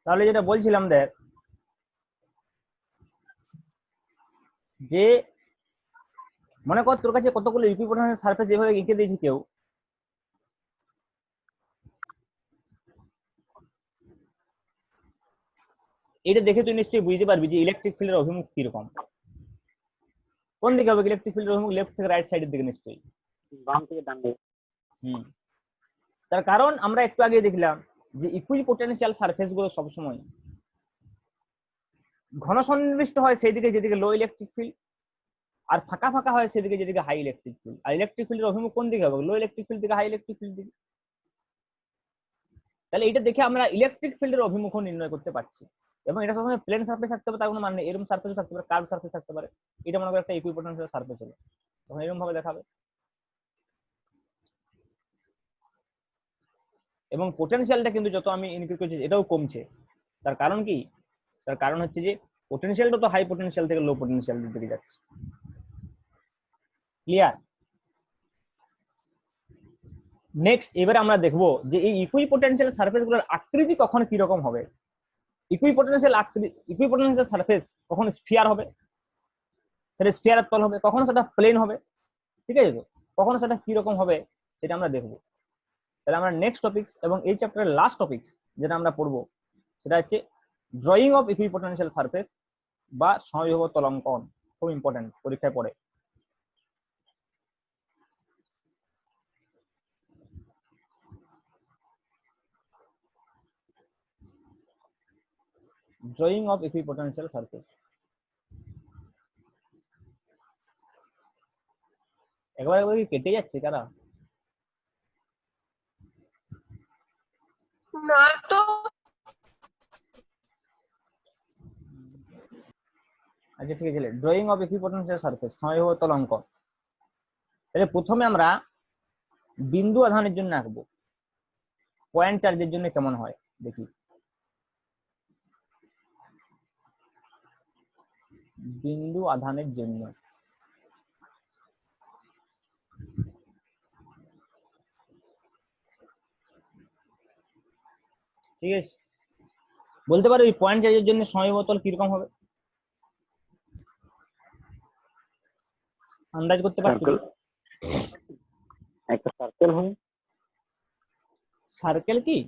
তাহলে যেটা বলছিলাম দেখ, যে মনে কর তোর কাছে কতগুলো ইকুইপোটেনশিয়াল সারফেস এভাবে এঁকে দিয়েছি কেউ, এটা দেখে তুই নিশ্চয়ই বুঝতে পারবি যে ইলেকট্রিক ফিল্ডের অভিমুখ কিরকম। কোন দিকে হবে ইলেকট্রিক ফিল্ডের অভিমুখ? লেফট থেকে রাইট সাইডের দিকে নিশ্চয়ই। বাম থেকে ডান দিকে। তার কারণ আমরা একটু আগে দেখলাম যে ইকুইপোটেনশিয়াল সারফেস গুলো সবসময় ঘন সন্নিবিষ্ট হয় সেই দিকে যেদিকে লো ইলেকট্রিক ফিল্ড, আর ফাঁকা ফাঁকা হয় সেদিকে যেদিকে হাই ইলেকট্রিক ফিল্ড। আর ইলেকট্রিক ফিল্ডের অভিমুখ কোন দিকে হবে? লো ইলেকট্রিক ফিল্ড থেকে হাই ইলেকট্রিক ফিল্ড দিকে। তাহলে এটা দেখে আমরা ইলেকট্রিক ফিল্ডের অভিমুখ নির্ণয় করতে পারছি। এবং এটা সবসময় প্লেন সারফেস থাকতে পারে তার কোনো মানে নেই, এরকম সারফেস থাকতে পারে, কার্ভ সারফেস থাকতে পারে। এটা মনে করো একটা ইকুইপোটেনশিয়াল সারফেস হলো, তখন এরকম ভাবে দেখাবে। এবং পোটেনশিয়ালটা কিন্তু যত আমি ইনক্রিজ করছি এটাও কমছে। তার কারণ কি? তার কারণ হচ্ছে যে পোটেনশিয়ালটা তো হাই পোটেনশিয়াল থেকে লো পোটেনশিয়াল দিকে যাচ্ছে। ক্লিয়ার? নেক্সট এবারে আমরা দেখবো যে এই ইকুইপোটেনশিয়াল সারফেসগুলোর আকৃতি কখন কি রকম হবে। ইকুইপোটেনশিয়াল সারফেস কখন স্ফিয়ার হবে, সেটা স্ফিয়ারের তল হবে, কখনো সেটা প্লেন হবে, ঠিক আছে? তো কখনো সেটা কি রকম হবে সেটা আমরা দেখবো। তাহলে আমরা নেক্সট টপিকস এবং এই চ্যাপ্টারের লাস্ট টপিকস যেটা আমরা পড়বো সেটা হচ্ছে ড্রয়িং অফ ইকুইপোটেনশিয়াল সারফেস বা সমবিভব তল অঙ্কন। খুব ইম্পর্টেন্ট, পরীক্ষায় পড়ে। Drawing of equipotential surface. একবার একবার কি কেটে যাচ্ছে কারা? না তো। আচ্ছা ঠিক আছে, ড্রয়িং অফ ইকুইপোটেনশিয়াল সারফেস সমবিভব তল অঙ্কন। তাহলে প্রথমে আমরা বিন্দু আধানের জন্য আঁকবো, পয়েন্ট চার্জের জন্য কেমন হয় দেখি। বিন্দু আধানের জন্য ঠিক আছে, বলতে পারো এই পয়েন্ট চার্জের জন্য সমবিভব তল কিরকম হবে? আন্দাজ করতে পারছো? একটা সার্কেল হবে। সার্কেল কি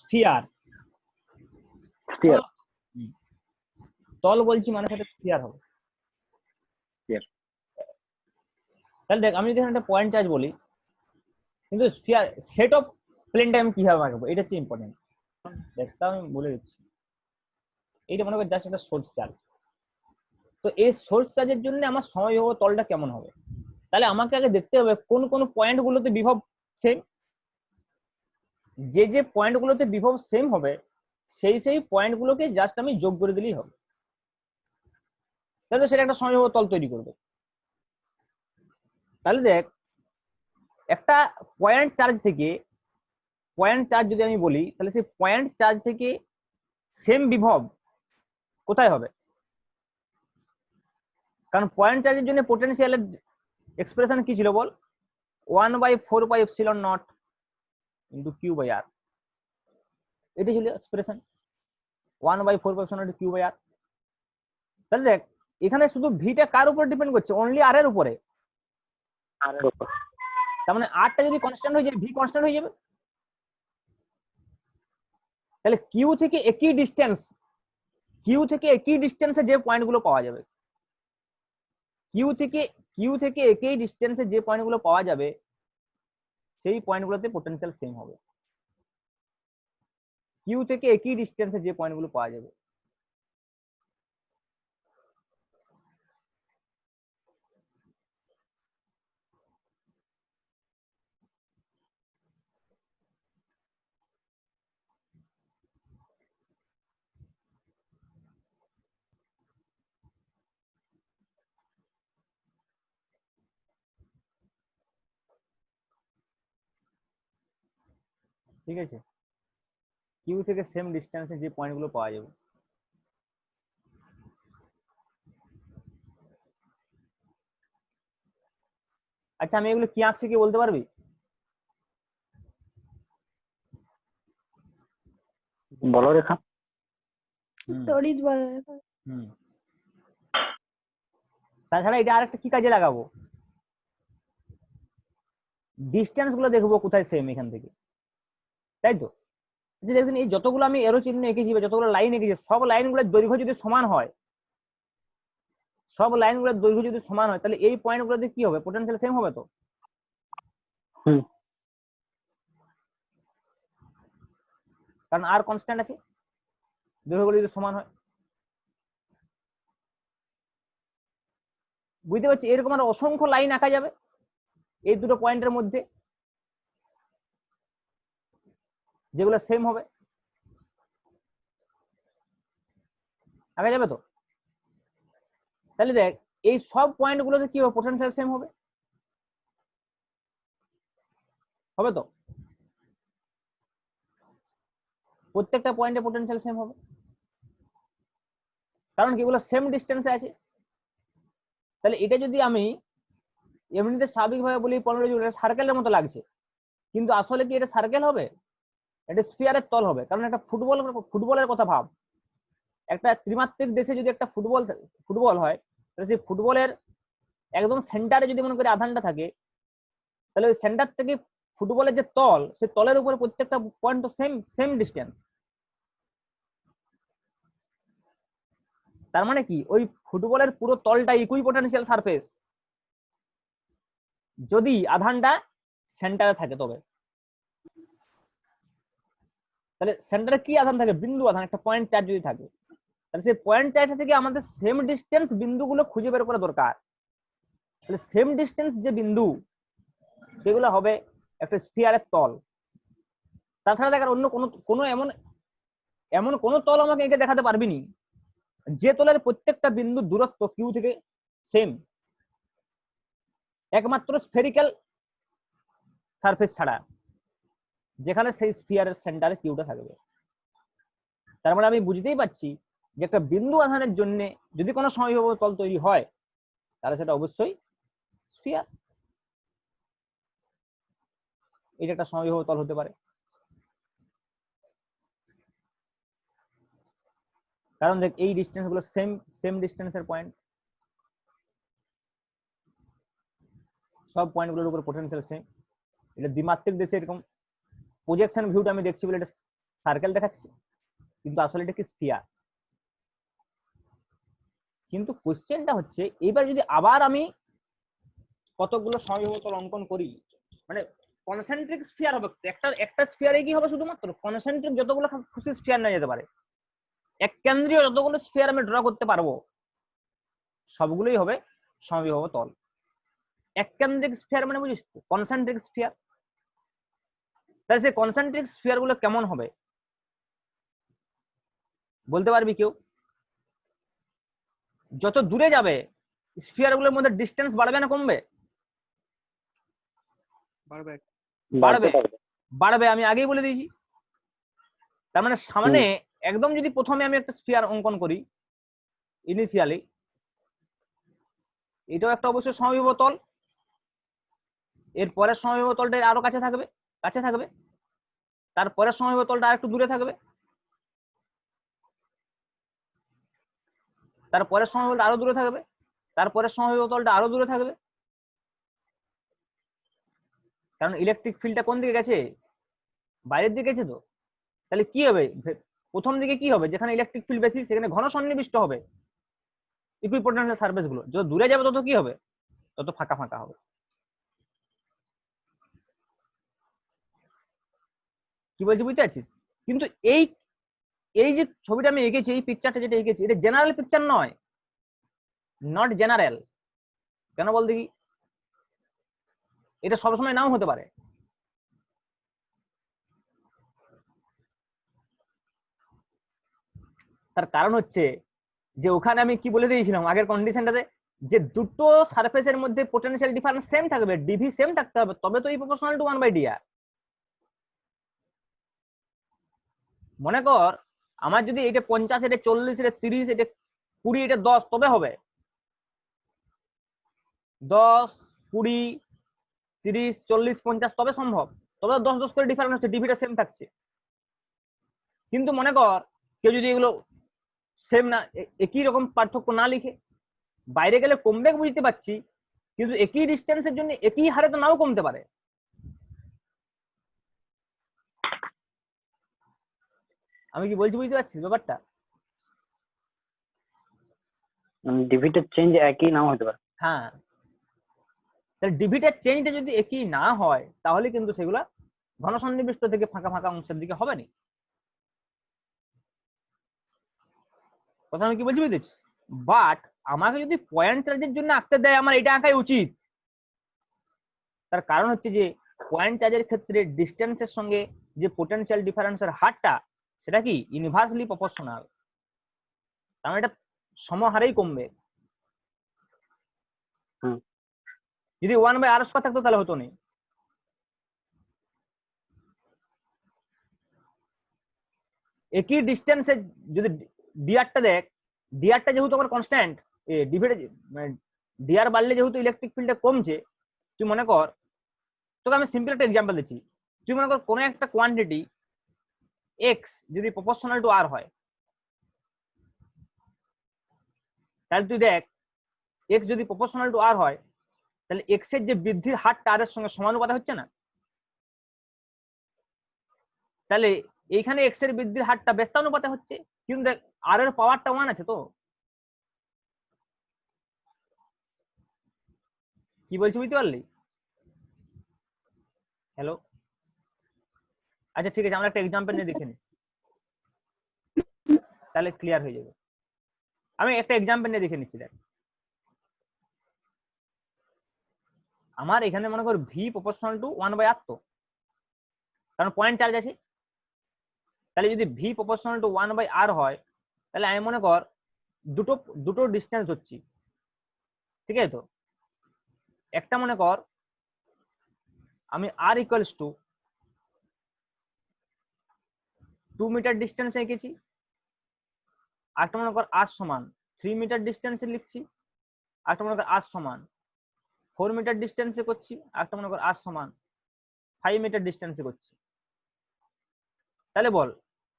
স্ফিয়ার? স্ফিয়ার। তল বলছি মানে সেটা স্ফিয়ার হবে। তাহলে দেখ আমি যদি একটা পয়েন্ট চার্জ বলি, কিন্তু স্ফিয়ার সেট অফ প্লেনটা আমি কিভাবে আঁকবো এটা হচ্ছে ইম্পর্টেন্ট। দেখ তা আমি বলে দিচ্ছি। এইটা মনে কর জাস্ট একটা সোর্স চার্জ। তো এই সোর্স চার্জের জন্য আমার সমবিভব তলটা কেমন হবে? তাহলে আমাকে আগে দেখতে হবে কোন কোন পয়েন্ট গুলোতে বিভব সেম। যে যে পয়েন্ট গুলোতে বিভব সেম হবে সেই পয়েন্ট গুলোকে জাস্ট আমি যোগ করে দিলেই হবে। তাহলে সেটা একটা সমবিভব তল তৈরি করবে। তাহলে দেখ একটা পয়েন্ট চার্জ থেকে, পয়েন্ট চার্জ যদি আমি বলি তাহলে সেই পয়েন্ট চার্জ থেকে সেম বিভব কোথায় হবে? কারণ পয়েন্ট চার্জের জন্য পোটেনশিয়ালের এক্সপ্রেশন কি ছিল বল? 1/4πε0 ইন্টু কিউ বাই আর। এটি ছিল এক্সপ্রেশন 1/4πε0 কিউ বাই আর। তাহলে দেখ এখানে শুধু ভিটা কার উপর ডিপেন্ড করছে? অনলি আর এর উপরে। তার মানে আরটা যদি কনস্ট্যান্ট হয়ে যায় ভি কনস্ট্যান্ট হয়ে যাবে। তাহলে কিউ থেকে একই ডিস্টেন্সে যে পয়েন্টগুলো পাওয়া যাবে, কিউ থেকে একই ডিস্টেন্সে যে পয়েন্টগুলো পাওয়া যাবে সেই পয়েন্টগুলোতে পোটেনশিয়াল সেম হবে। কিউ থেকে একই ডিস্টেন্সে যে পয়েন্টগুলো পাওয়া যাবে। ঠিক আছে, কিউ থেকে সেম ডিস্টেন্সে যে পয়েন্টগুলো পাওয়া যাবে। আচ্ছা আমি এগুলো কি আঁকছি কি বলতে পারবি? বলরেখা। হুম, তড়িৎ বলরেখা। হুম। তাছাড়া এটা আরেকটা কি কাজে লাগাবো, ডিস্টেন্স গুলো দেখবো কোথায় সেম এখান থেকে, তাই তো? যে দেখুন এই যতগুলো আমি এরো চিহ্ন এঁকেছি বা যতগুলো লাইন এঁকেছি সব লাইনগুলোর দৈর্ঘ্য যদি সমান হয়, সব লাইনগুলোর দৈর্ঘ্য যদি সমান হয় তাহলে এই পয়েন্টগুলোতে কি হবে, পোটেনশিয়াল সেম হবে তো? হুম। কারণ আর কনস্ট্যান্ট আছে, দৈর্ঘ্যগুলো যদি সমান হয়। বুঝতে পারছি? এরকম আর অসংখ্য লাইন আঁকা যাবে এই দুটো পয়েন্টের মধ্যে, যেগুলো সেম হবে, আঁকা যাবে তো? তাহলে দেখ এই সব পয়েন্টগুলোতে কি হবে, পোটেনশিয়াল সেম হবে, হবে তো? প্রত্যেকটা পয়েন্টে পোটেনশিয়াল সেম হবে, কারণ কি এগুলো সেম ডিস্টেন্সে আছে। তাহলে এটা যদি আমি এমনিতে স্বাভাবিকভাবে বলি 15 জুল সার্কেলের মতো লাগছে, কিন্তু আসলে কি এটা সার্কেল হবে? এটা স্ফিয়ারের তল হবে। কারণ একটা ফুটবলের কথা ভাব, একটা ত্রিমাত্রিক দেশে যদি একটা ফুটবল হয়, তাহলে সেই ফুটবলের একদম সেন্টারে যদি মনে করি আধানটা থাকে, তাহলে ওই সেন্টার থেকে ফুটবলের যে তল, সেই তলের উপরে প্রত্যেকটা পয়েন্ট সেম সেম ডিস্টেন্স। তার মানে কি ওই ফুটবলের পুরো তলটা ইকুইপোটেনশিয়াল সারফেস, যদি আধানটা সেন্টারে থাকে তবে। তাহলে সেন্টারে কি আধান থাকে, বিন্দু আধান, একটা পয়েন্ট চার্জ যদি থাকে, তাহলে সেই পয়েন্ট চার্জটা থেকে আমাদের সেম ডিস্টেন্স বিন্দুগুলো খুঁজে বের করা দরকার। তাহলে সেম ডিস্টেন্স যে বিন্দু সেগুলো হবে একটা স্ফিয়ারের তল। তাছাড়া দেখার অন্য কোনো কোনো এমন এমন কোনো তল আমাকে এঁকে দেখাতে পারবি নি যে তলের প্রত্যেকটা বিন্দু দূরত্ব কিউ থেকে সেম, একমাত্র স্ফেরিক্যাল সারফেস ছাড়া, যেখানে সেই স্ফিয়ারের সেন্টারে কিউটা থাকবে। তার মানে আমি বুঝতেই পারছি যে একটা বিন্দু আধানের জন্য যদি কোনো সমবিবাহু তল তৈরি হয় তাহলে সেটা অবশ্যই স্ফিয়ার, এটা একটা সমবিবাহু তল হতে পারে। কারণ দেখ এই ডিস্টেন্স গুলো সেম সেম ডিস্টেন্সের পয়েন্ট, সব পয়েন্টগুলোর উপর পোটেনশিয়াল সেম। এটা দ্বিমাত্রিক দেশে এরকম প্রজেকশন ভিউটা আমি দেখছি বলে এটা সার্কেল দেখাচ্ছে, কিন্তু আসলে এটা কি স্ফিয়ার। কিন্তু কোশ্চেনটা হচ্ছে এবার যদি আবার আমি কতগুলো সমবিবাহু তল অঙ্কন করি, মানে কনসেন্ট্রিক স্ফিয়ার হবে, একটা একটা স্ফিয়ারে কি হবে, শুধুমাত্র কনসেন্ট্রিক যতগুলো খুশি স্ফিয়ার নেওয়া যেতে পারে, এক কেন্দ্রীয় যতগুলো স্ফিয়ার আমি ড্র করতে পারবো সবগুলোই হবে সমবিবাহু তল। এক কেন্দ্রিক স্ফিয়ার মানে বুঝিস তো, কনসেন্ট্রিক স্ফিয়ার। তাহলে সেই কনসেন্ট্রিক স্ফিয়ার গুলো কেমন হবে বলতে পারবি কেউ? যত দূরে যাবে স্ফিয়ার গুলোর মধ্যে ডিস্টেন্স বাড়বে না কমবে? বাড়বে। বাড়বে, বাড়বে, আমি আগেই বলে দিয়েছি। তার মানে সামনে একদম যদি প্রথমে আমি একটা স্ফিয়ার অঙ্কন করি ইনিশিয়ালি, এটাও একটা অবশ্যই সমবিবাহু তল, এর পরের সমবিবাহু তলটা আরো কাছে থাকবে, কাছে থাকবে, তারপরের সমবিবাহু তলটা আরেকটু দূরে থাকবে, তারপরের সমবিবাহু আরো দূরে থাকবে, তারপরের সমবিবাহু তলটা আরো দূরে থাকবে। কারণ ইলেকট্রিক ফিল্ডটা কোন দিকে গেছে, বাইরের দিকে গেছে তো। তাহলে কি হবে, প্রথম দিকে কি হবে, যেখানে ইলেকট্রিক ফিল্ড বেশি সেখানে ঘন সন্নিবিষ্ট হবে ইকুইপোটেনশিয়াল সারফেস গুলো, যত দূরে যাবে তত কি হবে, তত ফাঁকা ফাঁকা হবে। কি বলছি বুঝতে পারছিস? কিন্তু এই এই যে ছবিটা আমি এঁকেছি, এই পিকচারটা যেটা এঁকেছি, এটা জেনারেল পিকচার নয়, নট জেনারেল। কেন বল দেখি? এটা সবসময় নাও হতে পারে। তার কারণ হচ্ছে যে ওখানে আমি কি বলে দিয়েছিলাম আগের কন্ডিশনটাতে, যে দুটো সারফেসের মধ্যে পোটেনশিয়াল ডিফারেন্স সেম থাকবে, ডিভি সেম থাকতে হবে, তবে তো এই প্রপোর্শনাল টু 1/dr। মনে কর আমার যদি এটা 50, এটা 40, এটা 30, এটা 20, এটা 10 তবে হবে 10, 20, 30, 40, 50 তবে সম্ভব, তবে 10 10 করে ডিফারেন্স হচ্ছে, ডিভিটা সেম থাকছে। কিন্তু মনে কর কেউ যদি এগুলো সেম না, একই রকম পার্থক্য না লিখে, বাইরে গেলে কমবে বুঝতে পারছি, কিন্তু একই ডিস্টেন্সের জন্য একই হারে তো নাও কমতে পারে। আমি কি বলছি বুঝতে পারছিস ব্যাপারটা? ডিভিটের চেঞ্জ একই নাও হতে পারে। হ্যাঁ, তাহলে ডিভিটের চেঞ্জটা যদি একই না হয় তাহলে কিন্তু সেগুলা ঘন সন্নিবিষ্ট থেকে ফাঁকা ফাঁকা অংশের দিকে হবে না। কথা আমি কি বলছি বুঝেছি? বাট আমাকে যদি পয়েন্ট চার্জের জন্য আঁকতে দেয়, আমার এটা আঁকাই উচিত। তার কারণ হচ্ছে যে পয়েন্ট চার্জের ক্ষেত্রে ডিস্টেন্সের সঙ্গে যে পোটেনশিয়াল ডিফারেন্সের হারটা সেটা কি ইনভার্সলি প্রপোর্শনাল, কারণ এটা সমহারেই কমবে। যদি 1/r² থাকতো তাহলে হতো না। একই ডিস্টেন্সে যদি ডিআরটা দেখ, ডিআরটা যেহেতু আমার কনস্ট্যান্ট, ডিভিডে ডিআর বাড়লে যেহেতু ইলেকট্রিক ফিল্ডটা কমছে, তুই মনে কর, তোকে আমি সিম্পল একটা এক্সাম্পল দিচ্ছি। তুই মনে কর কোনো একটা কোয়ান্টিটি এক্স যদি প্রপোর্শনাল টু আর হয়, তাহলে তুই দেখ এক্স যদি প্রপোর্শনাল টু আর হয় তাহলে এক্স এর যে বৃদ্ধির হারটা আর এর সঙ্গে সমানুপাতে হচ্ছে না? তাহলে এইখানে এক্স এর বৃদ্ধির হারটা ব্যস্তানুপাতে হচ্ছে, কিন্তু দেখ আর এর পাওয়ারটা 1 আছে। তো কি বলছি বুঝতে পারলি? হ্যালো, আচ্ছা ঠিক আছে, আমরা একটা এক্সাম্পল নিয়ে দেখে নিই, তাহলে ক্লিয়ার হয়ে যাবে। আমি একটা এক্সাম্পল নিয়ে দেখে নিচ্ছি। দেখ আমার এখানে মনে কর ভি প্রপোর্শনাল টু 1/r, তো কারণ পয়েন্ট চার্জ আছে। তাহলে যদি ভি প্রপোর্শনাল টু 1/r হয়, তাহলে আমি মনে কর দুটো দুটো ডিস্টেন্স ধরছি, ঠিক আছে? তো একটা মনে কর আমি আর ইকুয়ালস টু 2 মিটার ডিস্টেন্সে এঁকেছি, আরেকটা মনে কর আর সমান 3 মিটার ডিস্টেন্সে লিখছি, আরেকটা মনে কর আর সমান 4 মিটার ডিস্টেন্সে করছি, আরেকটা মনে কর আর সমান 5 মিটার ডিস্টেন্সে করছি। তাহলে বল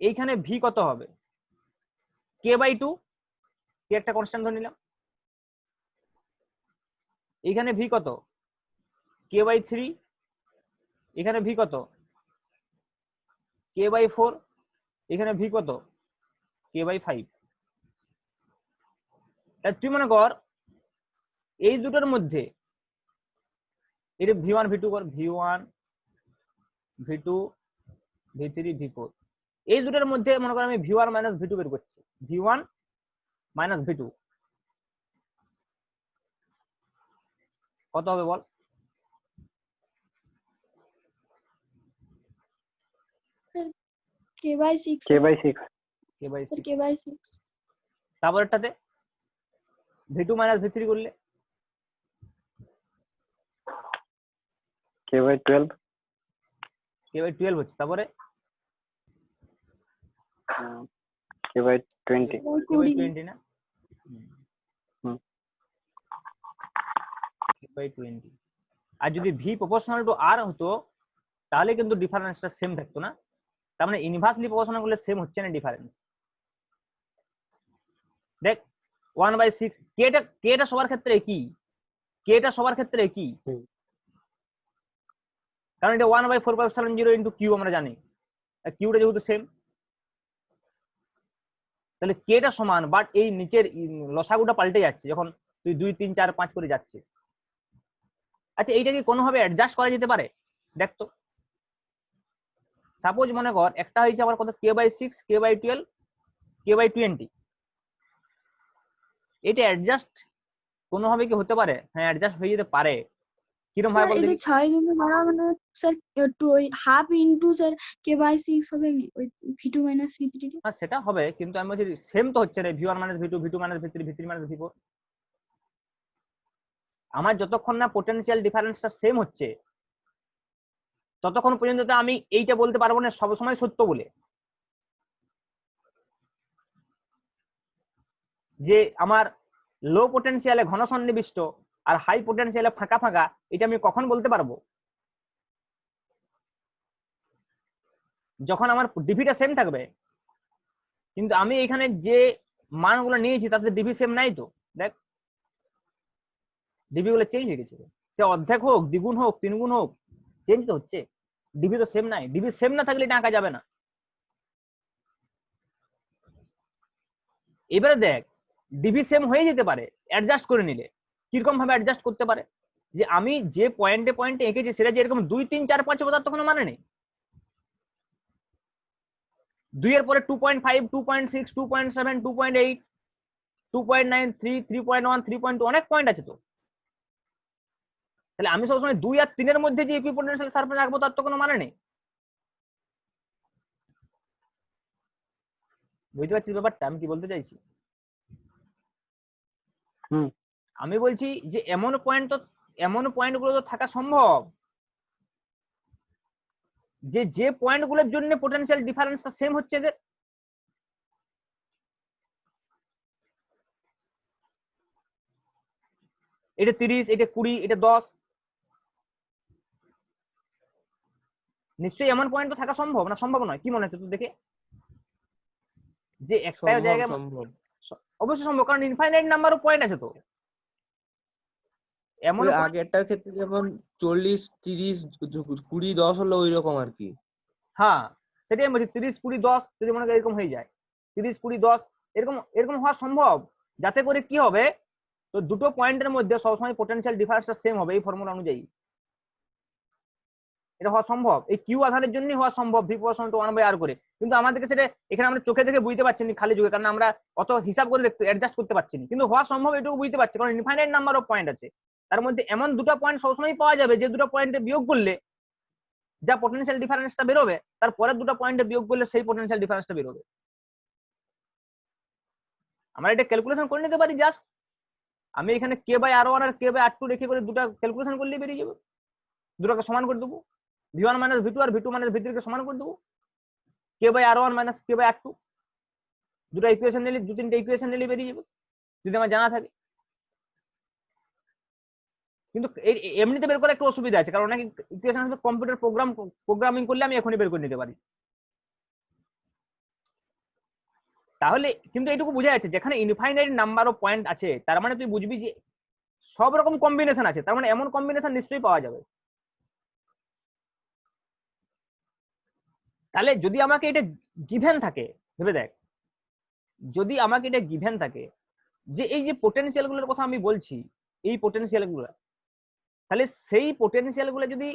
এইখানে ভি কত হবে? k/2, কে একটা কনস্ট্যান্ট ধরে নিলাম। এইখানে ভি কত? k/3। এখানে ভি কত? k/4। এখানে ভি কত? k/5। তাহলে তুই মনে কর এই দুটোর মধ্যে এটা v1 v2 কর, v1 v2 v3 v4, এই দুটোর মধ্যে মনে কর আমি v1 মাইনাস v2 বের করছি। v1 মাইনাস v2 কত হবে বল? k/6 k/6 তারপরটাতে v2 minus v3 করলে k/12 k/12 হচ্ছে। তারপরে k/20 k/20 না, k/20। আর যদি ভি প্রপোর্শনাল টু আর হতো তাহলে কিন্তু ডিফারেন্সটা সেম থাকতো না, তার মানে ইনভার্সলি প্রপোর্শনাল করলে সেম হচ্ছে না ডিফারেন্স। দেখ 1/6, কেটা সবার ক্ষেত্রে একই, কেটা সবার ক্ষেত্রে একই, কারণ এটা 1/4πε0 ইন্টু কিউ আমরা জানি, কিউটা যেহেতু সেম, তাহলে কেটা সমান, বাট এই নিচের লসাগুটা পাল্টে যাচ্ছে যখন তুই 2 3 4 5 করে যাচ্ছিস। আচ্ছা এইটা কি কোনোভাবে অ্যাডজাস্ট করা যেতে পারে? দেখ তো, সাপোজ মনে কর একটা হয়েছে আবার কত k/6 k/12 k/20, এটা অ্যাডজাস্ট কোনোভাবে কি হতে পারে? হ্যাঁ, অ্যাডজাস্ট হয়ে যেতে পারে। কিরকম ভাবে বল এটা দেখি? 6 গুণে মারা মানে স্যার একটু ওই হাফ ইনটু স্যার k/6 হবে ওই v2 মাইনাস v3। হ্যাঁ সেটা হবে, কিন্তু আমি বলছি সেম তো হচ্ছে না, v1 minus v2 v2 minus v3 v3 minus v4। আমার যতক্ষণ না পোটেনশিয়াল ডিফারেন্সটা সেম হচ্ছে ততক্ষণ পর্যন্ত তো আমি এইটা বলতে পারবো না সবসময় সত্য বলে, যে আমার লো পোটেনশিয়ালে ঘন সন্নিবিষ্ট আর হাই পোটেনশিয়ালে ফাঁকা ফাঁকা, এটা আমি কখন বলতে পারবো? যখন আমার ডিভিটা সেম থাকবে। কিন্তু আমি এখানে যে মানগুলো নিয়েছি তাতে ডিভি সেম নাই তো। দেখ ডিভি গুলো চেঞ্জ হয়ে গেছে, সে অর্ধেক হোক, দ্বিগুণ হোক, তিনগুণ হোক, চেঞ্জ তো হচ্ছে। ডিভি তো সেম নাই, ডিভি সেম না থাকলে এটা আঁকা যাবে না। এবারে দেখ ডিভি সেম হয়ে যেতে পারে অ্যাডজাস্ট করে নিলে। কিরকম ভাবে অ্যাডজাস্ট করতে পারে, যে আমি যে পয়েন্টে পয়েন্টে এঁকেছি সেটা যে এরকম 2, 3, 4, 5 তার তো কোনো মানে নেই। 2 এর পরে 2.5, 2.6, 2.7, 2.8, 2.9, 3, 3.1, 3.2 অনেক পয়েন্ট আছে তো। তাহলে আমি সবসময় 2 আর 3 এর মধ্যে যে ইকুইপোটেনশিয়াল সারফেস রাখবো তার তো কোনো মানে নেই। বুঝতে পারছিস ব্যাপারটা আমি কি বলতে চাইছি? আমি বলছি যে এমন পয়েন্টগুলো তো থাকা সম্ভব যে পয়েন্টগুলোর জন্য পোটেনশিয়াল ডিফারেন্সটা সেম হচ্ছে এদের। এটা 30, এটা 20, এটা 10, নিশ্চয়ই এমন পয়েন্ট তো থাকা সম্ভব না? সম্ভব নয়, কি মনে হচ্ছে তোর দেখে? যে একটা সম্ভব জায়গায় সম্ভব অবশ্যই সম্ভব, কারণ ইনফাইনাইট নাম্বার অফ পয়েন্ট আছে তো। এমন ওই আগেরটার ক্ষেত্রে যেমন 40, 30, 20, 10 হলো ওই রকম আর কি। হ্যাঁ সেটাই আমি বলছি, 30, 20, 10 যদি মনে করি এরকম হয়ে যায়, 30, 20, 10 এরকম এরকম হওয়া সম্ভব, যাতে করে কি হবে তো দুটো পয়েন্টের মধ্যে সবসময় পোটেনশিয়াল ডিফারেন্সটা সেম হবে এই ফর্মুলা অনুযায়ী। এটা হওয়া সম্ভব, এই কিউ আধারের জন্যই হওয়া সম্ভব ভি প্রপোর্শনাল টু 1/r করে। কিন্তু আমাদেরকে সেটা এখানে আমরা চোখে দেখে বুঝতে পারছি না খালি যুগে, কারণ আমরা অত হিসাব করে দেখতে অ্যাডজাস্ট করতে পারছি না। কিন্তু হওয়া সম্ভব এটুকু বুঝতে পারছি, কারণ ইনফাইনাইট নাম্বার অফ পয়েন্ট আছে, তার মধ্যে এমন দুটো পয়েন্ট সবসময় পাওয়া যাবে যে দুটো পয়েন্টে বিয়োগ করলে যা পোটেনশিয়াল ডিফারেন্সটা বেরোবে তার পরের দুটো পয়েন্টে বিয়োগ করলে সেই পোটেনশিয়াল ডিফারেন্সটা বেরোবে। আমরা এটা ক্যালকুলেশন করে নিতে পারি জাস্ট। আমি এখানে k/r1 আর k/r2 রেখে করে দুটো ক্যালকুলেশন করলেই বেরিয়ে যাবে, দুটোকে সমান করে দেবো, v1 - v2 আর v2 - v3 কে সমান করে দেবো, k/r1 - k/r2 দুটো ইকুয়েশন নিলে, 2-3টে ইকুয়েশন নিলে বেরিয়ে যাবে যদি আমার জানা থাকে। কিন্তু এমনিতে বের করা একটু অসুবিধা আছে, কারণ অনেক ইকুয়েশন আসবে কম্পিউটার প্রোগ্রামিং করলে আমি এখনই বের করে নিতে পারি। তাহলে কিন্তু এটুকু বোঝা যাচ্ছে যেখানে ইনফাইনাইট নাম্বার অফ পয়েন্ট আছে তার মানে তুই বুঝবি যে সব রকম কম্বিনেশন আছে, তার মানে এমন কম্বিনেশন নিশ্চয়ই পাওয়া যাবে। তাহলে যদি আমাকে এটা গিভেন থাকে, ভেবে দেখ, যদি আমাকে এটা গিভেন থাকে যে এই যে পোটেনশিয়াল গুলোর কথা আমি বলছি, এই পোটেনশিয়াল গুলো, তাহলে সেই পোটেনশিয়াল গুলো যদি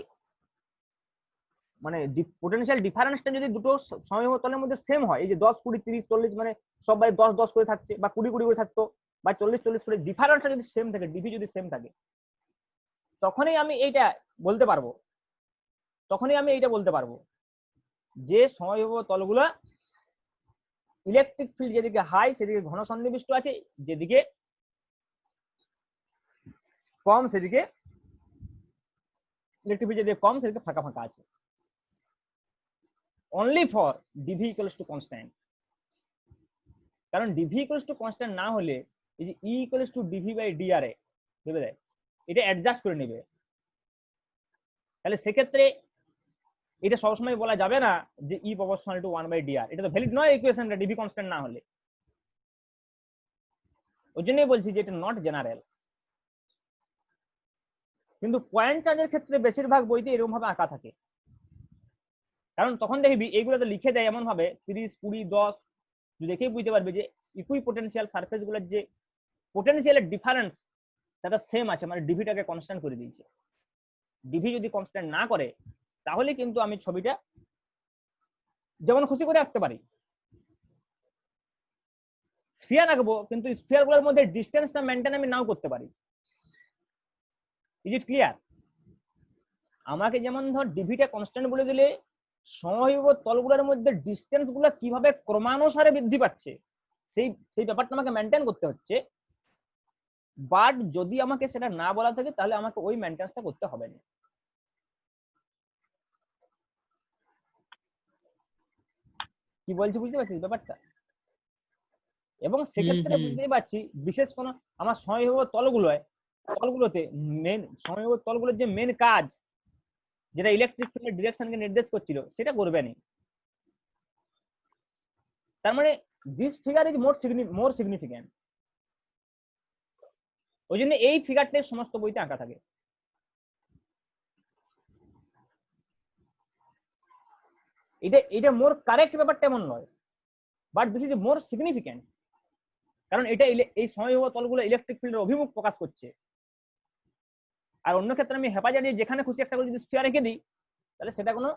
মানে পোটেনশিয়াল ডিফারেন্সটা যদি দুটো সমতলের মধ্যে সেম হয়, এই যে 10, 20, 30, 40 মানে সবাই 10, 10 করে থাকছে বা 20, 20 করে থাকতো বা 40, 40 করে, ডিফারেন্সটা যদি সেম থাকে, ডিভি যদি সেম থাকে, তখনই আমি এইটা বলতে পারবো যে সমবাহু তলগুলো ইলেকট্রিক ফিল্ড যেদিকে হাই সেদিকে ঘন সন্নিবিষ্ট আছে, যেদিকে কম সেদিকে ইলেকট্রিক ফিল্ড যেদিকে কম সেদিকে ফাঁকা ফাঁকা আছে। Only for DV equals to constant, কারণ ডিভি ইকুয়ালস টু কনস্ট্যান্ট না হলে এই যে ই ইকুয়ালস টু ডিভি/dr এ ভেবে দেয় এটা অ্যাডজাস্ট করে নেবে। তাহলে সেক্ষেত্রে এটা সবসময় বলা যাবে না যে ই প্রপোর্শনাল টু 1/dr, এটা তো ভ্যালিড নয় ইকুয়েশনটা ডিভি কনস্ট্যান্ট না হলে। ওই জন্যই বলছি যে এটা নট জেনারেল। কিন্তু পয়েন্ট চার্জের ক্ষেত্রে বেশিরভাগ বইতে এরকম ভাবে আঁকা থাকে, কারণ তখন দেখবি এইগুলো তো লিখে দেয় এমন ভাবে 30, 20, 10, তুই দেখেই বুঝতে পারবি যে ইকুইপোটেনশিয়াল সারফেস গুলোর যে পোটেনশিয়ালের ডিফারেন্স সেটা সেম আছে, মানে ডিভিটাকে কনস্ট্যান্ট করে দিয়েছে। ডিভি যদি কনস্ট্যান্ট না করে তাহলে কিন্তু আমি ছবিটা যেমন খুশি করে আঁকতে পারি। স্ফিয়ার আঁকবো কিন্তু স্ফিয়ার গুলোর মধ্যে ডিস্টেন্সটা মেনটেন আমি নাও করতে পারি। Is it clear? আমাকে যেমন ধর ডিভিটা কনস্ট্যান্ট বলে দিলে সমবাহু তলগুলোর মধ্যে ডিস্টেন্স গুলো কিভাবে ক্রমানুসারে বৃদ্ধি পাচ্ছে সেই ব্যাপারটা আমাকে মেনটেন করতে হচ্ছে। বাট যদি আমাকে সেটা না বলা থাকে তাহলে আমাকে ওই মেনটেন্সটা করতে হবে না। কি বলছি বুঝতে পারছিস ব্যাপারটা? এবং সেক্ষেত্রে বুঝতেই পারছি বিশেষ কোনো আমার সমবাহু তলগুলোতে মেন সমবাহু তলগুলোর যে মেন কাজ যেটা ইলেকট্রিক ফিল্ডের ডিরেকশনকে নির্দেশ করছিল সেটা করবে না। তার মানে this figure is more significant. ওই জন্য এই ফিগারটাই সমস্ত বইতে আঁকা থাকে। এটা মোর কারেক্ট ব্যাপারটা এমন নয়, but this is more significant, কারণ এটা এই সমবাহু তলগুলো ইলেকট্রিক ফিল্ডের অভিমুখ প্রকাশ করছে। আর অন্য ক্ষেত্রে আমি হেফাজত দিয়ে যেখানে খুশি একটা করে যদি স্ফিয়ার রেখে দিই, তাহলে সেটা কোনো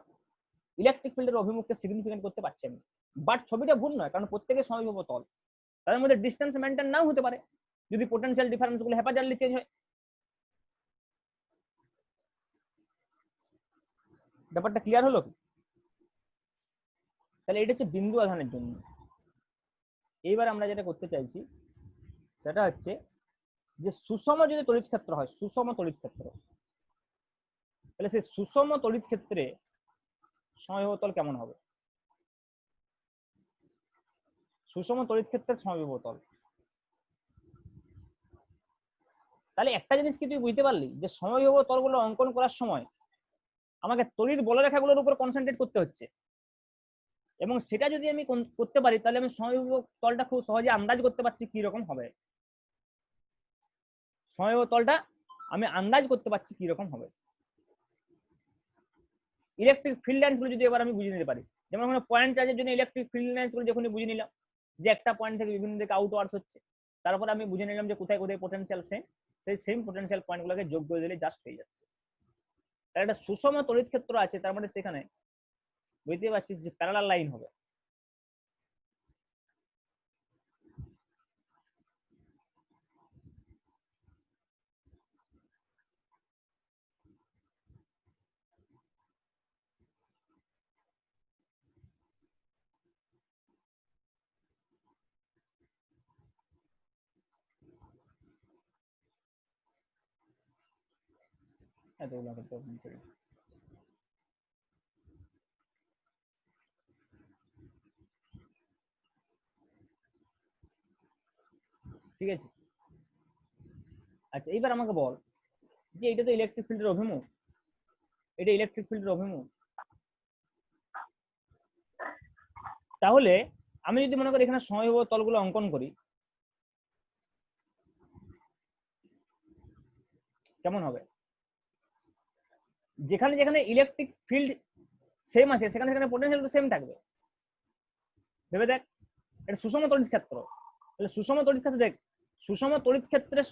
ইলেকট্রিক ফিল্ডের অভিমুখকে সিগনিফিক্যান্ট করতে পারছি আমি। বাট ছবিটা ভুল নয়, কারণ প্রত্যেকের সমবাহু তল, তাদের মধ্যে ডিস্টেন্স মেনটেন নাও হতে পারে যদি পোটেনশিয়াল ডিফারেন্স গুলো হেফাজতলি চেঞ্জ হয়। ব্যাপারটা ক্লিয়ার হলো কি? তাহলে এটা হচ্ছে বিন্দু আধানের জন্য। এইবার আমরা যেটা করতে চাইছি সেটা হচ্ছে যে সুষম যদি তড়িৎ ক্ষেত্র হয়, সুষম তড়িৎ ক্ষেত্র, তাহলে সেই সুষম তড়িৎ ক্ষেত্রে সমবাহু তল কেমন হবে? সুষম তড়িৎ ক্ষেত্রের সমবাহু তল। তাহলে একটা জিনিস কি তুই বুঝতে পারলি যে সমবাহু তলগুলো অঙ্কন করার সময় আমাকে তড়িৎ বলরেখাগুলোর উপর কনসেন্ট্রেট করতে হচ্ছে, এবং সেটা যদি আমি করতে পারি তাহলে আমি সমবাহু তলটা খুব সহজে আন্দাজ করতে পারছি কি রকম হবে। সমবাহু তলটা আমি আন্দাজ করতে পারছি কি রকম হবে। ইলেকট্রিক ফিল্ড লাইন্স গুলো যদি এবার আমি বুঝে নিতে পারি, যেমন ওখানে পয়েন্ট চার্জের জন্য ইলেকট্রিক ফিল্ড লাইন্স গুলো যখন বুঝে নিলাম যে একটা পয়েন্ট থেকে বিভিন্ন দিকে আউটওয়ার্ডস হচ্ছে, তারপরে আমি বুঝে নিলাম যে কোথায় কোথায় পোটেনশিয়াল সেম, সেই সেম পোটেনশিয়াল পয়েন্ট গুলোকে যোগ করে দিলে জাস্ট হয়ে যাচ্ছে। তার একটা সুষম তড়িৎ ক্ষেত্র আছে, তার মানে সেখানে বুঝতে পারছিস যে প্যারালাল লাইন হবে। এতগুলো ক্ষেত্রে ঠিক আছে। আচ্ছা এইবার আমাকে বল যে এটা তো ইলেকট্রিক ফিল্ডের অভিমুখ, এটা ইলেকট্রিক ফিল্ডের অভিমুখ, তাহলে আমি যদি মনে করি এখানে সমবাহু তলগুলো অঙ্কন করি কেমন হবে? যেখানে যেখানে ইলেকট্রিক ফিল্ড সেম আছে সেখানে সেখানে পোটেনশিয়াল সেম থাকবে। ভেবে দেখ, এটা সুষম তড়িৎ ক্ষেত্র, তাহলে সুষম তড়িৎ ক্ষেত্র দেখ, সুষম তড়িৎ ক্ষেত্রের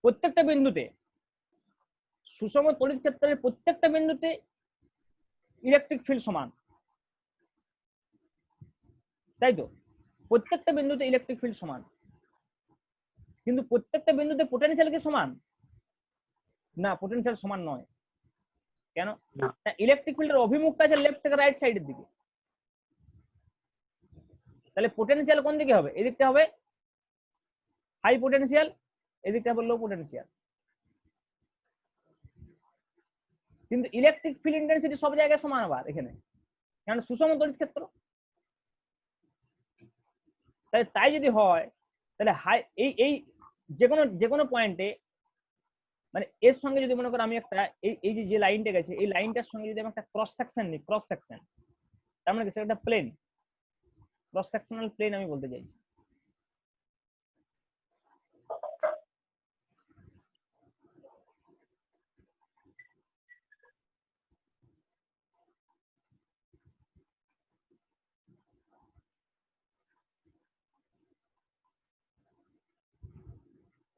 প্রত্যেকটা বিন্দুতে, সুষম তড়িৎ ক্ষেত্রের প্রত্যেকটা বিন্দুতে ইলেকট্রিক ফিল্ড সমান, তাই তো? প্রত্যেকটা বিন্দুতে ইলেকট্রিক ফিল্ড সমান, কিন্তু প্রত্যেকটা বিন্দুতে পোটেনশিয়াল কি সমান? না, পোটেনশিয়াল সমান নয়। কেন? ইলেকট্রিক ফিল্ডের অভিমুখটা আছে লেফট থেকে রাইট সাইডের দিকে, তাহলে পোটেনশিয়াল কোন দিকে হবে? এদিকটা হবে হাই পোটেনশিয়াল, এদিকটা হবে লো পোটেনশিয়াল। কিন্তু ইলেকট্রিক ফিল্ড ইন্টেন্সিটি সব জায়গায় সমান আবার এখানে, কারণ সুষম তড়িৎ ক্ষেত্র। তাই যদি হয় তাহলে হাই এই যে কোনো পয়েন্টে, মানে এর সঙ্গে যদি মনে করো আমি একটা এই যে লাইনটা গেছে এই লাইনটার সঙ্গে যদি আমি একটা ক্রস সেকশন নিই, ক্রস সেকশন, তার মানে সেটা একটা প্লেন, ক্রস সেকশনাল প্লেন আমি বলতে চাইছি।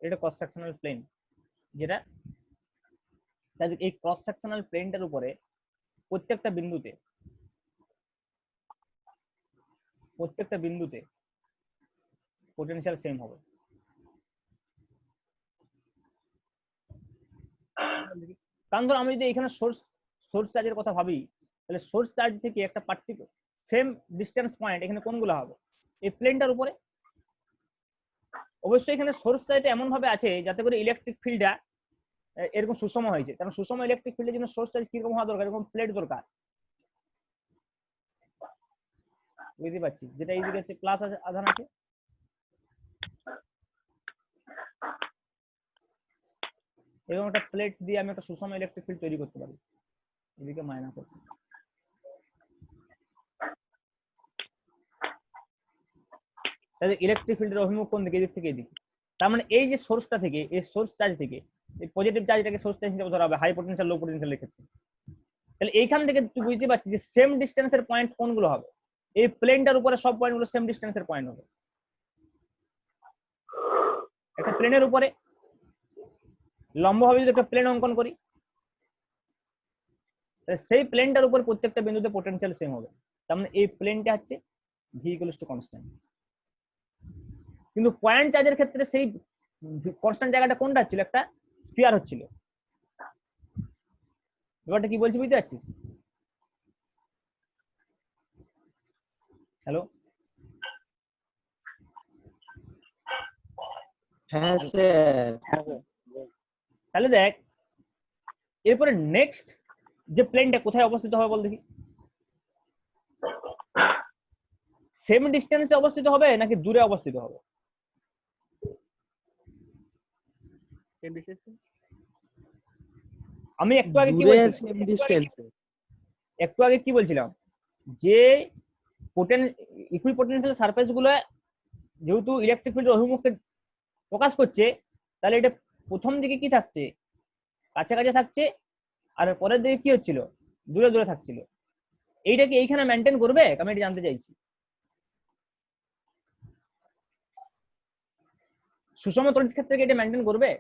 এটা ক্রস সেকশনাল প্লেন, যেটা এই ক্রস সেকশনাল প্লেনটার উপরে প্রত্যেকটা বিন্দুতে পোটেনশিয়াল সেম হবে। কারণ ধর আমি যদি এখানে সোর্স চার্জের কথা ভাবি, তাহলে সোর্স চার্জ থেকে একটা পার্টিকুলার সেম ডিস্টেন্স পয়েন্ট এখানে কোনগুলো হবে? এই প্লেনটার উপরে। অবশ্যই এখানে সোর্স চার্জটা এমন ভাবে আছে যাতে করে ইলেকট্রিক ফিল্ডটা এরকম সুষম হয়েছে, কারণ সুষম ইলেকট্রিক ফিল্ডের জন্য সোর্স চার্জ কিরকম হওয়া দরকার? এরকম প্লেট দরকার, বুঝতে পারছি? যেটা এইদিকে হচ্ছে প্লাস আধান আছে, এবং একটা প্লেট দিয়ে আমি একটা সুষম ইলেকট্রিক ফিল্ড তৈরি করতে পারি। এদিকে মাইনাস আছে। তাহলে ইলেকট্রিক ফিল্ডের অভিমুখ কোন দিকে, এদিক থেকে এদিকে। তার মানে এই যে সোর্সটা থেকে, এই সোর্স চার্জ থেকে এই পজিটিভ চার্জটাকে সোর্স চার্জ হিসেবে ধরা হবে হাই পটেনশিয়াল লো পটেনশিয়ালের ক্ষেত্রে। তাহলে এইখান থেকে তুই বুঝতে পারছিস যে সেম ডিস্টেন্সের পয়েন্ট কোনগুলো হবে। এই প্লেনটার উপরে সব পয়েন্টগুলো সেম ডিস্টেন্সের পয়েন্ট হবে। একটা প্লেনের উপরে লম্বভাবে যদি একটা প্লেন অঙ্কন করি, তাহলে সেই প্লেনটার উপর প্রত্যেকটা বিন্দুতে পোটেনশিয়াল সেম হবে। তার মানে এই প্লেনটা হচ্ছে ভি ইকুয়ালস টু কনস্ট্যান্ট। কিন্তু পয়েন্ট চার্জের ক্ষেত্রে সেই কনস্ট্যান্ট জায়গাটা কোনটা ছিল, একটা স্ফিয়ার হচ্ছিল। ব্যাপারটা কি বলছি বুঝতে পারছিস? হ্যালো, হ্যাঁ স্যার। হ্যাঁ স্যার। তাহলে দেখ এরপরে নেক্সট যে প্লেনটা কোথায় অবস্থিত হবে বল দেখি। সেম ডিস্টেন্সে অবস্থিত হবে নাকি দূরে অবস্থিত হবে? আমি একটু আগে কি দূরে বলছিলাম, সেম ডিস্টেন্সে। একটু আগে কি বলছিলাম যে ইকুইপোটেনশিয়াল সারফেস গুলো যেহেতু ইলেকট্রিক ফিল্ডের অভিমুখকে প্রকাশ করছে, তাহলে এটা প্রথম দিকে কি থাকছে, কাছাকাছি থাকছে, আর পরের দিকে কি হচ্ছিল, দূরে দূরে থাকছিল। এইটা কি এইখানে মেনটেন করবে, আমি এটা জানতে চাইছি। সুষম তড়িৎ ক্ষেত্রে কি এটা মেনটেন করবে?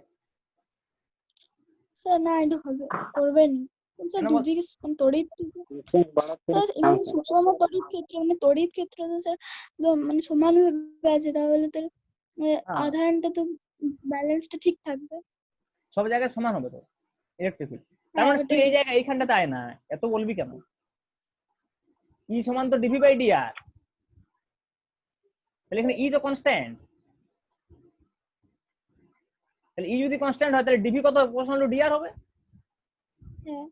স্যার না এটা হবে, করবে না স্যার। কেন বল? দুদিকে তড়িৎ ডিস্টেন্স বাড়াতে স্যার এমনি সুষম তড়িৎ ক্ষেত্র মানে তড়িৎ ক্ষেত্র তো স্যার মানে সমানভাবে আছে, তাহলে তো হ্যাঁ, আধানটা তো ব্যালেন্সটা ঠিক থাকবে। সব জায়গায় সমান হবে তো ইলেকট্রিক ফিল্ড। তার হ্যাঁ মানে তুই এই জায়গায় এইখানটাতে আয় না, এত বলবি কেন? ই সমান তো ডিভি বাই ডিআর, তাহলে এখানে ই তো কনস্ট্যান্ট। তাহলে ই যদি কনস্ট্যান্ট হয় তাহলে ডিভি কত প্রপোর্শনাল টু ডিআর হবে। হ্যাঁ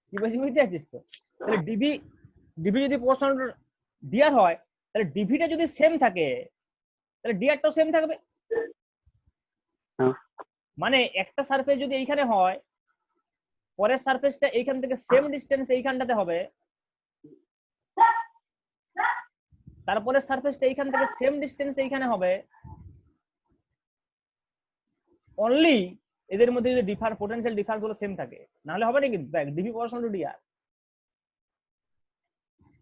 কি বলছি বুঝতে পারছিস তো? তাহলে ডিভি যদি প্রপোর্শনাল টু ডিআর হয়, তাহলে ডিভিটা যদি সেম থাকে তাহলে ডিআরটাও সেম থাকবে। হ্যাঁ। মানে একটা সারফেস যদি এইখানে হয়, পরের সারফেসটা এইখান থেকে সেম ডিস্টেন্স এইখানটাতে হবে, তারপরে সারফেসটা এইখান থেকে সেম ডিস্টেন্স এইখানে হবে, অনলি এদের মধ্যে যদি পোটেনশিয়াল ডিফারেন্স গুলো সেম থাকে, নাহলে হবে নাকি DV proportional to DR.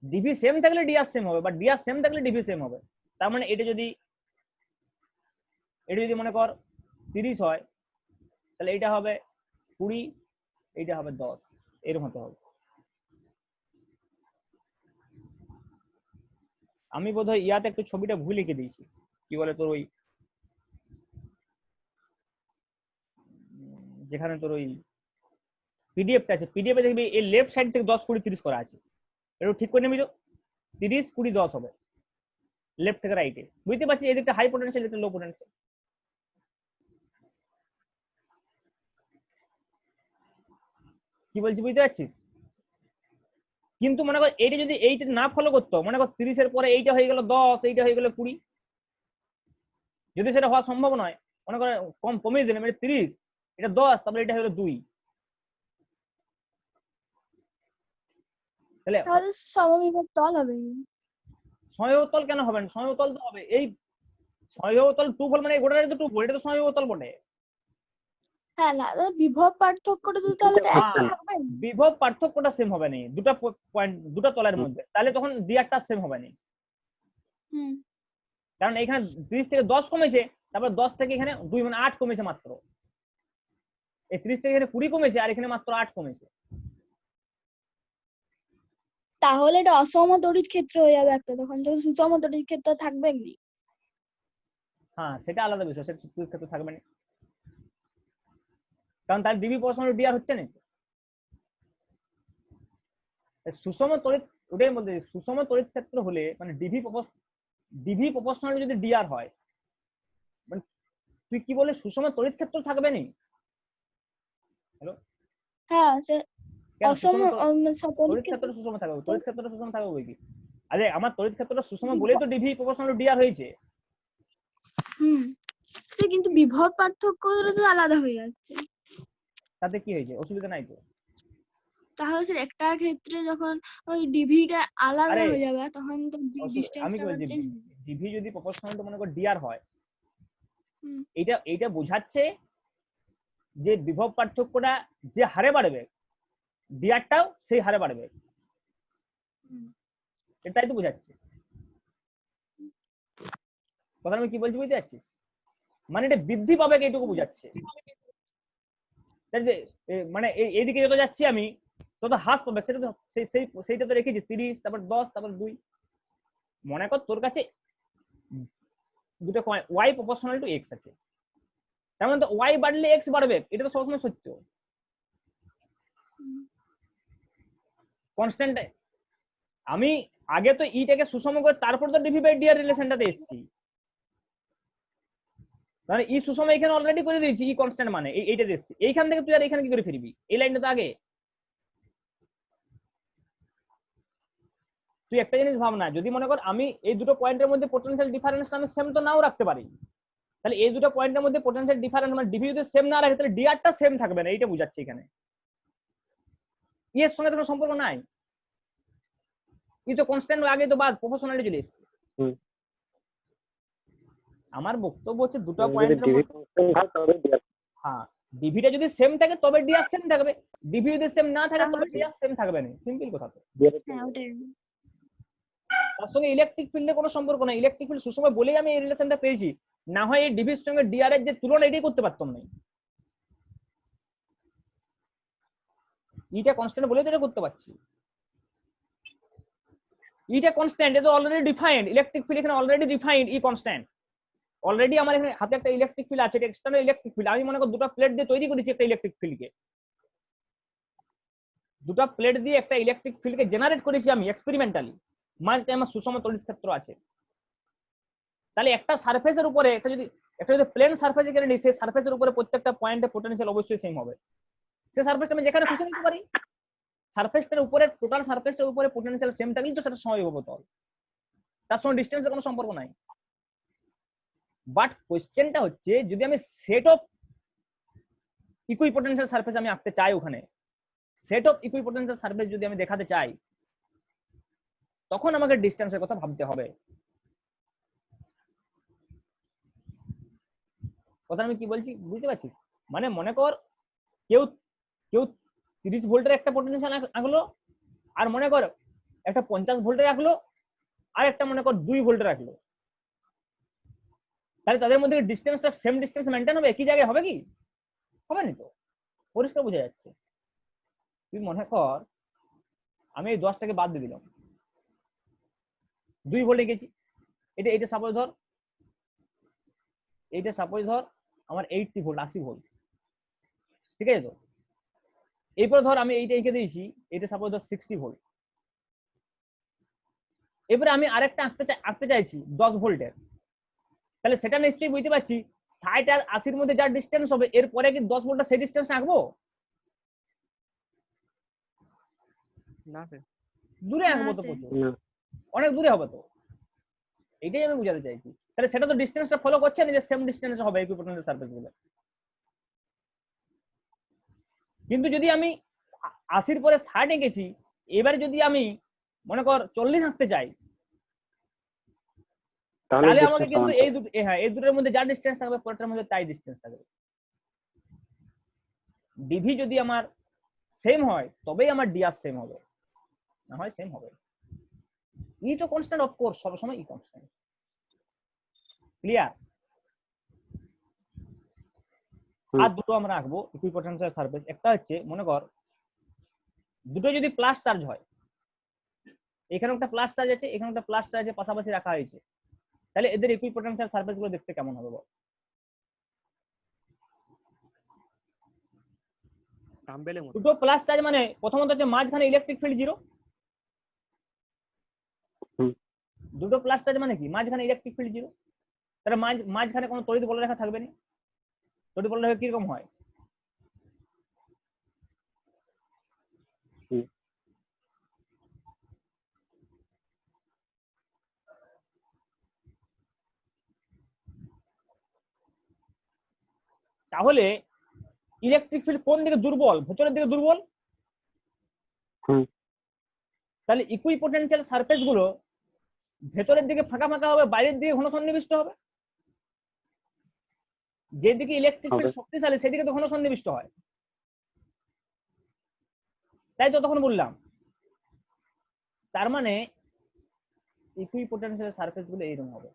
DV same থাকলে ডিআর সেম হবে, বা ডিআর সেম থাকলে ডিভি সেম হবে। তার মানে এটা যদি মনে কর 30 হয়, তাহলে এটা হবে 20, এইটা হবে 10, এরকম হতে হবে। আমি বোধহয় ইয়াতে একটু ছবিটা ভুল লিখে দিয়েছি, কি বলে তোর ওই যেখানে তোর ওই পিডিএফটা আছে, পিডিএফে দেখবি এই লেফট সাইড থেকে 10 20 30 করা আছে, এটা ঠিক করে নিবি তো। 30 20 10 হবে লেফট থেকে রাইটে, বুঝতে পারছিস? এদিকটা হাই পোটেনশিয়াল, এটা লো পোটেনশিয়াল। কি বলছি বুঝতে পারছিস? কিন্তু মনে কর এইটা যদি এইটা না ফলো করতো, মনে কর 30 এর পরে এইটা হয়ে গেল 10, এইটা হয়ে গেল 20, যদি সেটা হওয়া সম্ভব নয়, মনে করে কমিয়ে দিলাম, এটা 30, এটা 10, তারপরে এটা হলো 2, তাহলে তাহলে সমবিভব তল হবে। সমবিভব কেন হবে না? সমবিভব তো হবে, এই সমবিভব টু ভোল্ট, মানে গোটাটা তো 2 ভোল্ট, এটা তো সমবিভব বটে। হ্যাঁ না বিভব পার্থক্যটা তো তাহলে তো একটা থাকবে। বিভব পার্থক্যটা সেম হবে না দুটা পয়েন্ট, দুটা তলের মধ্যে, তাহলে তখন ডিআরটা সেম হবে না। হুম কারণ এখানে 30 থেকে 10 কমেছে, তারপর 10 থেকে এখানে 2 মানে 8 কমেছে মাত্র। এই 30 থেকে এখানে 20 কমেছে, আর এখানে মাত্র 8 কমেছে। তাহলে এটা অসম তড়িৎ ক্ষেত্র হয়ে যাবে একটা, তখন তো সুষম তড়িৎ ক্ষেত্র থাকবে না। হ্যাঁ, সেটা আলাদা বিষয়, সেটা তড়িৎ ক্ষেত্র থাকবে না, কারণ তার ডিবি প্রপোর্শনাল ডিআর হচ্ছে না। সুষম তড়িৎ, ওটাই বলতে সুষম তড়িৎ ক্ষেত্র হলে মানে ডিভি প্রপোর্শনাল যদি ডিআর হয়, মানে তুই কি বলে সুষম তড়িৎ ক্ষেত্র থাকবে না? হ্যালো, হ্যাঁ স্যার কেন অসম তড়িৎ ক্ষেত্র সুষম থাকবে? তড়িৎ ক্ষেত্রটা সুষম থাকবে বই কি? আরে আমার তড়িৎ ক্ষেত্রটা সুষম বলেই তো ডিভি প্রপোর্শনাল ডিআর হয়েছে। সে কিন্তু বিভব পার্থক্য তো আলাদা হয়ে যাচ্ছে। তাতে কি হয়েছে? অসুবিধা নাই তো। তাহলে স্যার একটার ক্ষেত্রে যখন ওই ডিভিটা আলাদা আরে হয়ে যাবে তখন তো আমি কি ডিস্টেন্সটা আবার বলছি, চেঞ্জ হবে। ডিভি যদি প্রপোর্শনাল টু মনে কর ডিআর হয়, হুম, এইটা বোঝাচ্ছে যে বিভব পার্থক্যটা যে হারে বাড়বে ডিআরটাও সেই হারে বাড়বে, হুম, এটাই তো বোঝাচ্ছে। কথা আমি কি বলছি বুঝতে পারছিস? মানে এটা বৃদ্ধি পাবে এইটুকু বোঝাচ্ছে। তাই যে মানে এইদিকে যত যাচ্ছি আমি তত হ্রাস পাবে, সেটা তো সেইটা তো রেখেছি 30, তারপর 10, তারপর 2। মনে কর তোর কাছে দুটো ওয়াই প্রপোর্শনাল টু এক্স আছে, তার মানে তো ওয়াই বাড়লে এক্স বাড়বে, এটা তো সবসময় সত্য। হুম, কনস্ট্যান্ট আমি আগে তো ইটাকে সুষম করে তারপর তো ডিভি বাই ডিআর রিলেশনটাতে এসেছি, তাহলে ই সুষম এখানে অলরেডি করে দিয়েছি, ই কনস্ট্যান্ট মানে এইটাতে এসেছি। এইখান থেকে তুই আর এখানে কি করে ফিরবি? এই লাইনটা তো আগে। তুই একটা জিনিস ভাব না, যদি মনে কর আমি এই দুটো পয়েন্টের মধ্যে পোটেনশিয়াল ডিফারেন্স আমি সেম তো নাও রাখতে পারি, তাহলে এই দুটো পয়েন্টের মধ্যে পোটেনশিয়াল ডিফারেন্স মানে ডিভি যদি সেম না রাখে তাহলে ডিআরটা সেম থাকবে না, এইটা বুঝাচ্ছে এখানে। ই এর সঙ্গে তো কোনো সম্পর্ক নাই, ই তো কনস্ট্যান্ট আগে তো বাদ প্রপোর্শনালি চলে এসেছে। হুম। আমার বক্তব্য হচ্ছে দুটো যদি পয়েন্টের ডিভি মধ্যে, কনস্ট্যান্ট হয় তবে ডিআর হ্যাঁ ডিভিটা যদি সেম থাকে তবে ডিআর সেম থাকবে, ডিভি যদি সেম না থাকে তবে তাহলে ডিআর সেম থাকবে না, সিম্পল কথা তো। হ্যাঁ ওটাই। তার সঙ্গে ইলেকট্রিক ফিল্ডের কোনো সম্পর্ক নাই, ইলেকট্রিক ফিল্ড সুসময় বলেই আমি এই রিলেশনটা পেয়েছি, না হয় এই ডিভির সঙ্গে ডিআর এর যে তুলনা এটাই করতে পারতাম না। ইটা কনস্ট্যান্ট বলে তো এটা করতে পারছি, ইটা কনস্ট্যান্ট, এটা অলরেডি ডিফাইন্ড, ইলেকট্রিক ফিল্ড এখানে অলরেডি ডিফাইন্ড, ই কনস্ট্যান্ট। অলরেডি আমার এখানে হাতে একটা ইলেকট্রিক ফিল্ড আছে, এটা এক্সটার্নাল ইলেকট্রিক ফিল্ড, আমি মনে করি দুটো প্লেট দিয়ে তৈরি করেছি একটা ইলেকট্রিক ফিল্ডকে, দুটো প্লেট দিয়ে একটা ইলেকট্রিক ফিল্ডকে জেনারেট করেছি আমি এক্সপেরিমেন্টালি, মাঝে আমার সুষম তড়িৎ ক্ষেত্র আছে। তাহলে একটা সারফেসের উপরে একটা যদি প্লেন সারফেসে কেটে নিই, সেই সারফেসের উপরে প্রত্যেকটা পয়েন্টে পোটেনশিয়াল অবশ্যই সেম হবে, সেই সারফেসটা আমি যেখানে খুশি নিতে পারি, সারফেসটার উপরে টোটাল সারফেসটার উপরে পোটেনশিয়াল সেম থাকলে তো সেটা সমবিভব তল, তার সঙ্গে ডিসটেন্সের কোনো সম্পর্ক নাই। বাট কোশ্চেনটা হচ্ছে যদি আমি সেট অফ ইকুইপোটেনশিয়াল সারফেস আমি আঁকতে চাই, ওখানে সেট অফ ইকুইপোটেনশিয়াল সারফেস যদি আমি দেখাতে চাই, তখন আমাকে ডিসটেন্সের কথা ভাবতে হবে। কথা আমি কি বলছি বুঝতে পারছিস? মানে মনে কর কেউ কেউ 30 ভোল্টের একটা পোটেনশিয়াল আঁকলো, আর মনে কর একটা 50 ভোল্টের রাখলো, আর একটা মনে কর 2 ভোল্টের রাখলো, তাহলে তাদের মধ্যে ডিসটেন্সটা সেম ডিসটেন্স মেনটেন হবে, একই জায়গায় হবে কি? হবে না তো, পরিষ্কার বোঝা যাচ্ছে। তুই মনে কর আমি এই 10টাকে বাদ দিয়ে দিলাম, 2 ভোল্টে গেছি, এটা সাপোজ ধর, আমার 80 ভোল্ট 80 ভোল্ট, ঠিক আছে তো? এরপর ধর আমি এইটা এঁকে দিয়েছি, এটা সাপোজ ধর 60 ভোল্ট। এবারে আমি আরেকটা আঁকতে চাইছি 10 ভোল্টের, তাহলে সেটা নিশ্চয়ই বুঝতে পারছি 60 আর 80 মধ্যে যার ডিস্টেন্স হবে, এরপরে কি 10 ভোল্টটা সেই ডিস্টেন্স আঁকবো? না স্যার। দূরে না আঁকবো তো, স্যার। প্রচুর না অনেক দূরে হবে তো, এটাই আমি বোঝাতে চাইছি। তাহলে সেটা তো ডিস্টেন্সটা ফলো করছে না যে সেম ডিস্টেন্স হবে ইকুইপোটেনশিয়াল সারফেস গুলো। কিন্তু যদি আমি 80 পরে 60 এঁকেছি, এবারে যদি আমি মনে কর 40 আঁকতে চাই, তাহলে আমাকে কিন্তু এই দুটো, হ্যাঁ এই দুটোর মধ্যে যা ডিস্টেন্স থাকবে পরেরটার মধ্যে তাই ডিস্টেন্স থাকবে। ডিভি যদি আমার সেম হয় তবেই আমার ডিআর সেম হবে, না হয় সেম হবে। ই তো কনস্ট্যান্ট, অফ কোর্স সবসময় ই কনস্ট্যান্ট। ক্লিয়ার? আর দুটো আমরা আঁকবো ইকুইপোটেনশিয়াল সারফেস। একটা হচ্ছে মনে কর দুটো যদি প্লাস চার্জ হয়, এখানে একটা প্লাস চার্জ আছে, এখানে একটা প্লাস চার্জ পাশাপাশি রাখা হয়েছে, তাহলে এদের ইকুইপোটেনশিয়াল সারফেস গুলো দেখতে কেমন হবে? ডাম্বেলের মতো। দুটো প্লাস চার্জ মানে প্রথমত হচ্ছে মাঝখানে ইলেকট্রিক ফিল্ড 0, দুটো প্লাস চার্জ মানে কি মাঝখানে ইলেকট্রিক ফিল্ড 0, তাহলে মাঝখানে কোনো তড়িৎ বলরেখা থাকবে না। তড়িৎ বলরেখা কিরকম হয়? তাহলে ইলেকট্রিক ফিল্ড কোন দিকে দুর্বল? ভেতরের দিকে দুর্বল, হুম। তাহলে ইকুইপোটেনশিয়াল সারফেস গুলো ভেতরের দিকে ফাঁকা ফাঁকা হবে, বাইরের দিকে ঘন সন্নিবিষ্ট হবে। যেদিকে ইলেকট্রিক ফিল্ড হবে। শক্তিশালী সেদিকে তো ঘন সন্নিবিষ্ট হয়, তাই তো তখন বললাম। তার মানে ইকুইপোটেনশিয়াল সারফেস গুলো এইরকম হবে।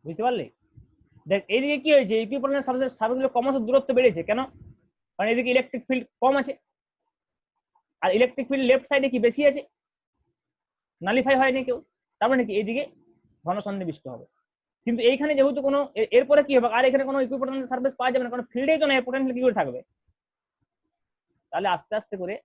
বুঝতে পারলি? দেখ এইদিকে কি হয়েছে, ইকুইপোটেনশিয়াল সারফেস গুলো ক্রমশ দূরত্ব বেড়েছে। কেন? কারণ এদিকে ইলেকট্রিক ফিল্ড কম আছে, আর ইলেকট্রিক ফিল্ড লেফট সাইডে কি বেশি আছে, নালিফাই হয়নি কেউ। তার মানে কি এইদিকে ঘন সন্নিবিষ্ট হবে। কিন্তু এইখানে যেহেতু কোনো এরপরে কি হবে, আর এখানে কোনো ইকুইপোটেনশিয়াল সারফেস পাওয়া যাবে না, কারণ ফিল্ডেই তো না, পোটেনশিয়াল কি করে থাকবে। তাহলে আস্তে আস্তে করে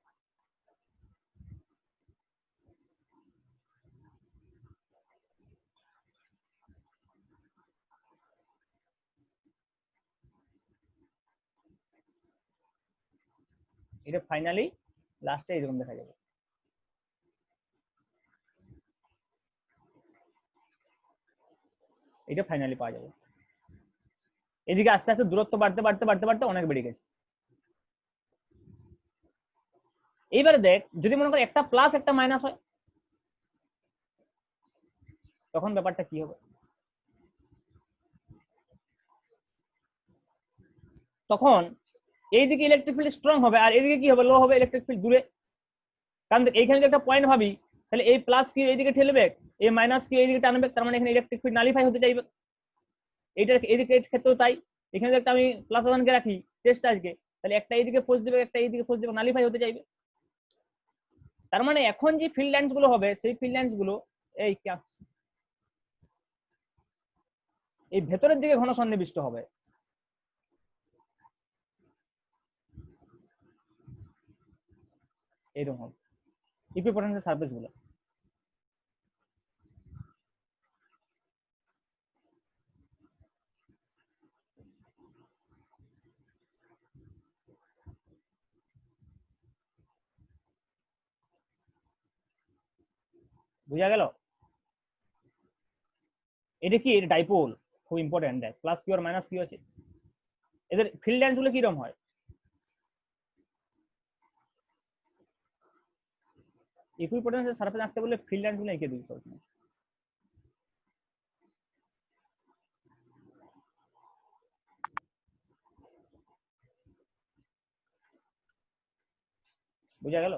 এটা ফাইনালি লাস্টে এরকম দেখা যাবে। এটা ফাইনালি পাওয়া যাবে। এদিকে আস্তে আস্তে দূরত্ব বাড়তে বাড়তে বাড়তে বাড়তে অনেক বেড়ে গেছে। এইবারে দেখ, যদি মনে কর একটা প্লাস একটা মাইনাস হয়, তখন ব্যাপারটা কি হবে? তখন এইদিকে ইলেকট্রিক ফিল্ড স্ট্রং হবে, আর এইদিকে কি হবে, লো হবে, ইলেকট্রিক ফিল্ড দূরে। কারণ এইখানে যদি একটা পয়েন্ট ভাবি, তাহলে এই প্লাস কি এইদিকে ঠেলবে, এই মাইনাস কি এইদিকে টানবে, তার মানে এখানে ইলেকট্রিক ফিল্ড নালিফাই হতে চাইবে। এইটার এদিকে ক্ষেত্রেও তাই। এখানে একটা আমি প্লাস আধানকে রাখি টেস্ট আজকে, তাহলে একটা এইদিকে ফোর্স দিবে, একটা এইদিকে ফোর্স দিবে, নালিফাই হতে চাইবে। তার মানে এখন যে ফিল্ড লাইন্স গুলো হবে, সেই ফিল্ড লাইন্স গুলো এই ভেতরের দিকে ঘন সন্নিবিষ্ট হবে। এইরকম হবে ইকুইপোটেনশিয়াল সারফেস গুলো। বুঝা গেল? এটা কি, এটা ডাইপোল, খুব ইম্পর্টেন্ট। দেখ plus Q R minus Q আছে, এদের ফিল্ড লাইন্স গুলো কিরকম হয়। ইকুইপোটেনশিয়াল সারফেস আঁকতে বলে ফিল্ড লাইন্স গুলো এঁকে দিবি সবসময়। বুঝা গেল?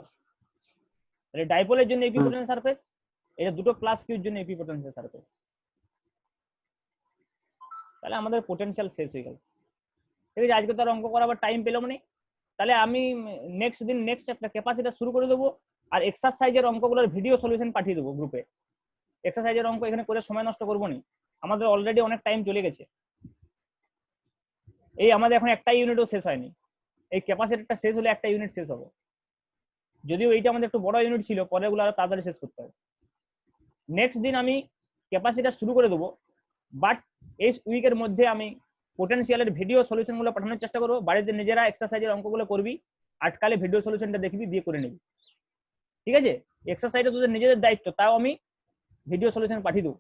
তাহলে ডাইপোলের জন্য ইকুইপোটেনশিয়াল সারফেস, এটা দুটো প্লাস কিউর জন্য ইকুইপোটেনশিয়াল সারফেস। তাহলে আমাদের পোটেনশিয়াল শেষ হয়ে গেল। ঠিক আছে, আজকে তো আর অঙ্ক করাবার টাইম পেলাম না, তাহলে আমি নেক্সট দিন নেক্সট একটা ক্যাপাসিটি শুরু করে দেবো, আর এক্সারসাইজের অঙ্কগুলোর ভিডিও সলিউশন পাঠিয়ে দেবো গ্রুপে। এক্সারসাইজের অঙ্ক এখানে করে সময় নষ্ট করবো না, আমাদের অলরেডি অনেক টাইম চলে গেছে। এই আমাদের এখন একটা ইউনিটও শেষ হয়নি, এই ক্যাপাসিটিটা শেষ হলে একটা ইউনিট শেষ হবে। যদিও এইটা আমাদের একটু বড় ইউনিট ছিল, পরেরগুলো আরো তাড়াতাড়ি শেষ করতে হবে। নেক্সট দিন আমি ক্যাপাসিটি শুরু করে দেবো, বাট এই উইকের মধ্যে আমি পোটেনশিয়ালের ভিডিও সলিউশন গুলো পাঠানোর চেষ্টা করবো। বাড়িতে নিজেরা এক্সারসাইজের অঙ্কগুলো করবি, আটকালে ভিডিও সলিউশনটা দেখবি, দিয়ে করে নিবি। ঠিক আছে, এক্সারসাইজটা তোদের নিজেদের দায়িত্ব, তাও আমি ভিডিও সলিউশন পাঠিয়ে দেবো।